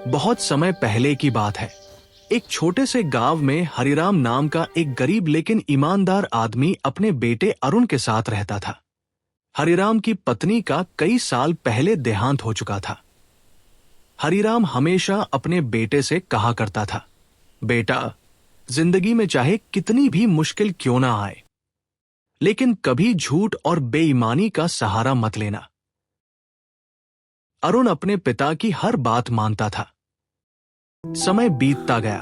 बहुत समय पहले की बात है। एक छोटे से गांव में हरिराम नाम का एक गरीब लेकिन ईमानदार आदमी अपने बेटे अरुण के साथ रहता था। हरिराम की पत्नी का कई साल पहले देहांत हो चुका था। हरिराम हमेशा अपने बेटे से कहा करता था, बेटा, जिंदगी में चाहे कितनी भी मुश्किल क्यों ना आए, लेकिन कभी झूठ और बेईमानी का सहारा मत लेना। अरुण अपने पिता की हर बात मानता था। समय बीतता गया।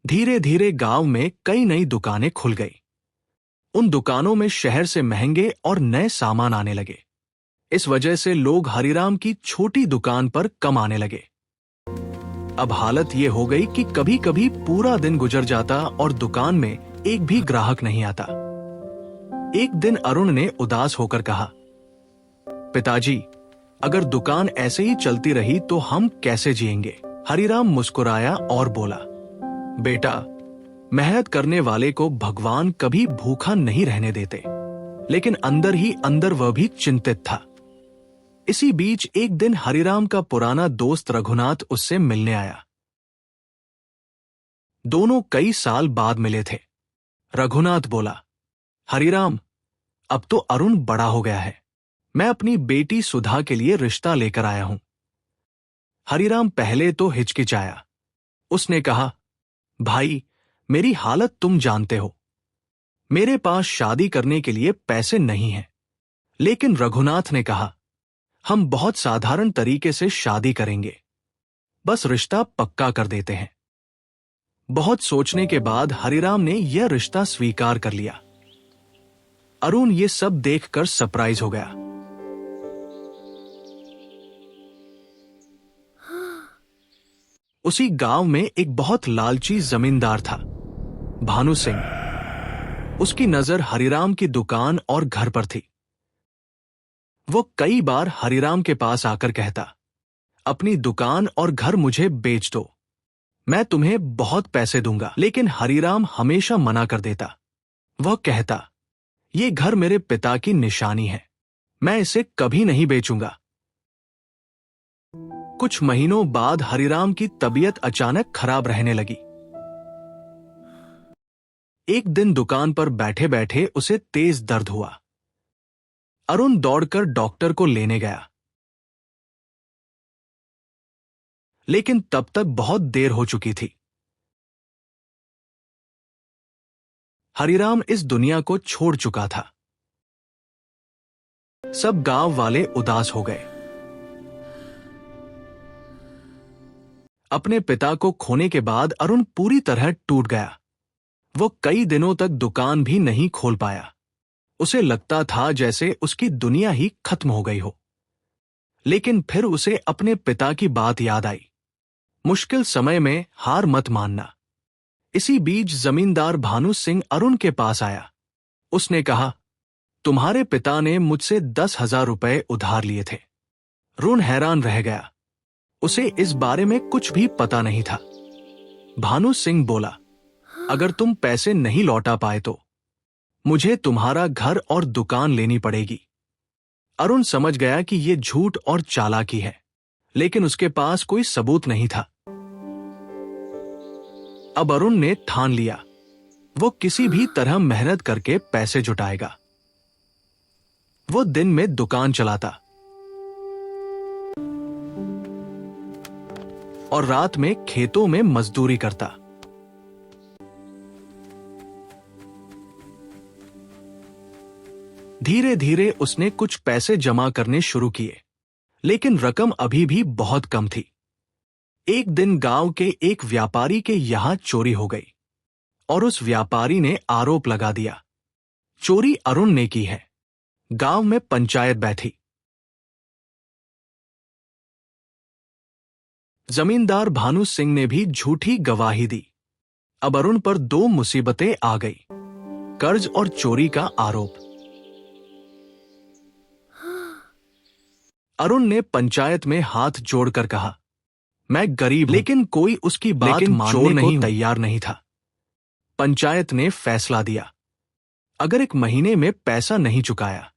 धीरे धीरे गांव में कई नई दुकानें खुल गई। उन दुकानों में शहर से महंगे और नए सामान आने लगे। इस वजह से लोग हरिराम की छोटी दुकान पर कम आने लगे। अब हालत ये हो गई कि कभी कभी पूरा दिन गुजर जाता और दुकान में एक भी ग्राहक नहीं आता। एक दिन अरुण ने उदास होकर कहा, पिताजी, अगर दुकान ऐसे ही चलती रही तो हम कैसे जिएंगे? हरिराम मुस्कुराया और बोला, बेटा, मेहनत करने वाले को भगवान कभी भूखा नहीं रहने देते। लेकिन अंदर ही अंदर वह भी चिंतित था। इसी बीच एक दिन हरिराम का पुराना दोस्त रघुनाथ उससे मिलने आया। दोनों कई साल बाद मिले थे। रघुनाथ बोला, हरिराम, अब तो अरुण बड़ा हो गया है। मैं अपनी बेटी सुधा के लिए रिश्ता लेकर आया हूं। हरिराम पहले तो हिचकिचाया। उसने कहा, भाई, मेरी हालत तुम जानते हो। मेरे पास शादी करने के लिए पैसे नहीं हैं। लेकिन रघुनाथ ने कहा, हम बहुत साधारण तरीके से शादी करेंगे, बस रिश्ता पक्का कर देते हैं। बहुत सोचने के बाद हरिराम ने यह रिश्ता स्वीकार कर लिया। अरुण ये सब देखकर सरप्राइज हो गया। उसी गांव में एक बहुत लालची जमींदार था, भानु सिंह। उसकी नजर हरिराम की दुकान और घर पर थी। वो कई बार हरिराम के पास आकर कहता, अपनी दुकान और घर मुझे बेच दो, मैं तुम्हें बहुत पैसे दूंगा। लेकिन हरिराम हमेशा मना कर देता। वह कहता, ये घर मेरे पिता की निशानी है, मैं इसे कभी नहीं बेचूंगा। कुछ महीनों बाद हरिराम की तबीयत अचानक खराब रहने लगी। एक दिन दुकान पर बैठे बैठे उसे तेज दर्द हुआ। अरुण दौड़कर डॉक्टर को लेने गया। लेकिन तब तक बहुत देर हो चुकी थी। हरिराम इस दुनिया को छोड़ चुका था। सब गांव वाले उदास हो गए। अपने पिता को खोने के बाद अरुण पूरी तरह टूट गया। वो कई दिनों तक दुकान भी नहीं खोल पाया। उसे लगता था जैसे उसकी दुनिया ही खत्म हो गई हो। लेकिन फिर उसे अपने पिता की बात याद आई, मुश्किल समय में हार मत मानना। इसी बीच जमींदार भानु सिंह अरुण के पास आया। उसने कहा, तुम्हारे पिता ने मुझसे 10,000 रुपए उधार लिए थे। अरुण हैरान रह गया। उसे इस बारे में कुछ भी पता नहीं था। भानु सिंह बोला, अगर तुम पैसे नहीं लौटा पाए तो मुझे तुम्हारा घर और दुकान लेनी पड़ेगी। अरुण समझ गया कि यह झूठ और चालाकी है, लेकिन उसके पास कोई सबूत नहीं था। अब अरुण ने ठान लिया, वो किसी भी तरह मेहनत करके पैसे जुटाएगा। वो दिन में दुकान चलाता और रात में खेतों में मजदूरी करता। धीरे धीरे उसने कुछ पैसे जमा करने शुरू किए, लेकिन रकम अभी भी बहुत कम थी। एक दिन गांव के एक व्यापारी के यहां चोरी हो गई और उस व्यापारी ने आरोप लगा दिया, चोरी अरुण ने की है। गांव में पंचायत बैठी। जमींदार भानु सिंह ने भी झूठी गवाही दी। अब अरुण पर दो मुसीबतें आ गई, कर्ज और चोरी का आरोप। अरुण ने पंचायत में हाथ जोड़कर कहा, मैं गरीब, लेकिन कोई उसकी बात मानने को तैयार नहीं था। पंचायत ने फैसला दिया, अगर 1 महीने में पैसा नहीं चुकाया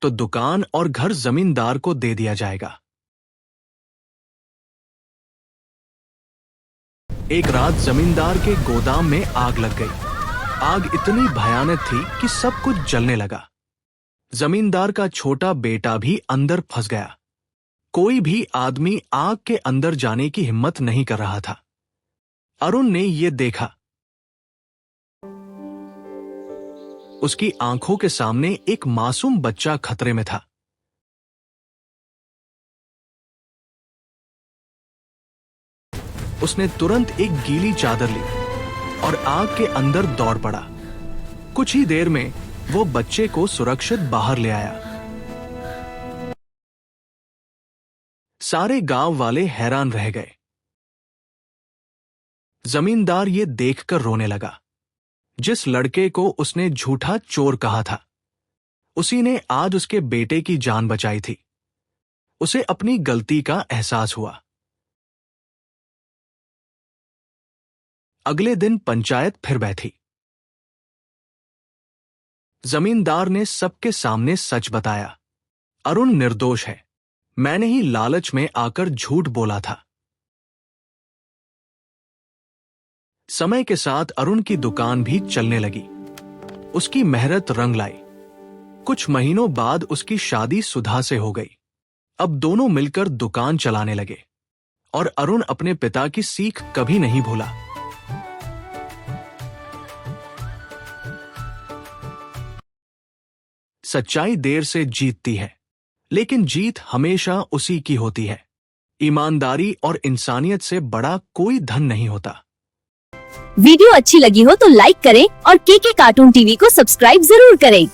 तो दुकान और घर जमींदार को दे दिया जाएगा। एक रात जमींदार के गोदाम में आग लग गई। आग इतनी भयानक थी कि सब कुछ जलने लगा। जमींदार का छोटा बेटा भी अंदर फंस गया। कोई भी आदमी आग के अंदर जाने की हिम्मत नहीं कर रहा था। अरुण ने यह देखा। उसकी आंखों के सामने एक मासूम बच्चा खतरे में था। उसने तुरंत एक गीली चादर ली और आग के अंदर दौड़ पड़ा। कुछ ही देर में वो बच्चे को सुरक्षित बाहर ले आया। सारे गांव वाले हैरान रह गए। जमींदार ये देखकर रोने लगा। जिस लड़के को उसने झूठा चोर कहा था, उसी ने आज उसके बेटे की जान बचाई थी। उसे अपनी गलती का एहसास हुआ। अगले दिन पंचायत फिर बैठी। जमींदार ने सबके सामने सच बताया। अरुण निर्दोष है। मैंने ही लालच में आकर झूठ बोला था। समय के साथ अरुण की दुकान भी चलने लगी। उसकी मेहनत रंग लाई। कुछ महीनों बाद उसकी शादी सुधा से हो गई। अब दोनों मिलकर दुकान चलाने लगे और अरुण अपने पिता की सीख कभी नहीं भूला। सच्चाई देर से जीतती है, लेकिन जीत हमेशा उसी की होती है। ईमानदारी और इंसानियत से बड़ा कोई धन नहीं होता। वीडियो अच्छी लगी हो तो लाइक करें और केके कार्टून टीवी को सब्सक्राइब जरूर करें।